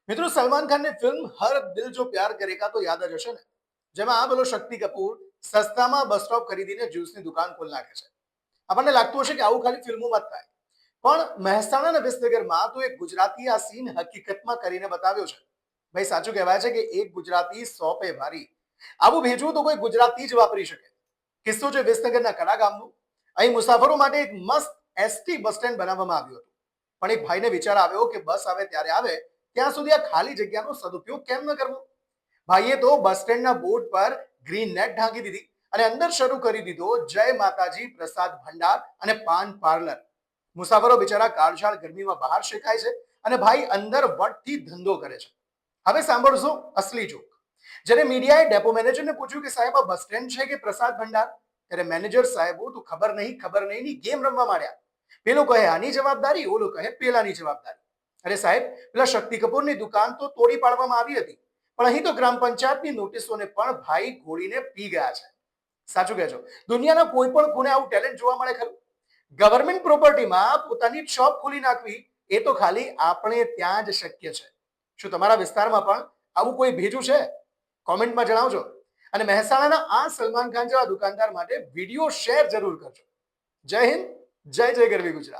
મિત્રો સલમાન ખાનની ફિલ્મ હર દિલ જો પ્યાર કરેગા તો યાદ જ હશે ને, જેમાં આ પેલો શક્તિ કપૂર સસ્તામાં બસ સ્ટોપ ખરીદીને જ્યુસની દુકાન ખોલી નાખે છે. આપણને લાગતું હશે કે આવું ખાલી ફિલ્મોમાં જ થાય, પણ મહેસાણા અને વિસનગરમાં તો એક ગુજરાતી આ સીન હકીકતમાં કરીને બતાવ્યો છે. ભાઈ સાચું કહેવાય છે કે એક ગુજરાતી 100 પે ભારી. આવું ભેજવું તો કોઈ ગુજરાતી જ વાપરી શકે. કિસ્સો છે વિસનગરના કડા ગામનો. અહીં મુસાફરો માટે એક મસ્ત એસટી બસ સ્ટેન્ડ બનાવવામાં આવ્યું હતું. પણ એક ભાઈને વિચાર આવ્યો કે બસ આવે ત્યારે આવે, ત્યાં સુધી આ ખાલી જગ્યાનો સદુપયોગ કેમ ન કરવો. ભાઈએ તો બસ સ્ટેન્ડના બોર્ડ પર ગ્રીન નેટ ઢાંકી દીધી અને અંદર શરૂ કરી દીધો જય માતાજી પ્રસાદ ભંડાર અને પાન પાર્લર. મુસાફરો બિચારા કાળઝાળ ગરમીમાં બહાર શેકાય છે અને ભાઈ અંદર વટથી ધંધો કરે છે. હવે સાંભળશો અસલી જોક. જ્યારે મીડિયાએ ડેપો મેનેજરને પૂછ્યું કે સાહેબ આ બસ સ્ટેન્ડ છે કે પ્રસાદ ભંડાર, ત્યારે મેનેજર સાહેબો તો ખબર નહીં ની ગેમ રમવા માંડ્યા. પેલો કહે આની જવાબદારી, ઓલો કહે પેલાની જવાબદારી. અરે સાહેબ, પેલા શક્તિ કપૂરની દુકાન તો તોડી પાડવામાં આવી હતી, પણ અહીં તો ગ્રામ પંચાયતની નોટિસોને પણ ભાઈ ઘોડીને પી ગયા છે. સાચું કહેજો, દુનિયાના કોઈ પણ ખૂણે આવું ટેલેન્ટ જોવા મળે ખરું? ગવર્મેન્ટ પ્રોપર્ટીમાં પોતાની શોપ ખોલી નાખવી એ તો ખાલી આપણે ત્યાં જ શક્ય છે. શું તમારા વિસ્તારમાં પણ આવું કોઈ ભેજું છે? કોમેન્ટમાં જણાવજો. અને મહેસાણાના આ સલમાન ખાન જેવા દુકાનદાર માટે વિડીયો શેર જરૂર કરજો. જય હિન્દ, જય જય ગરવી ગુજરાત.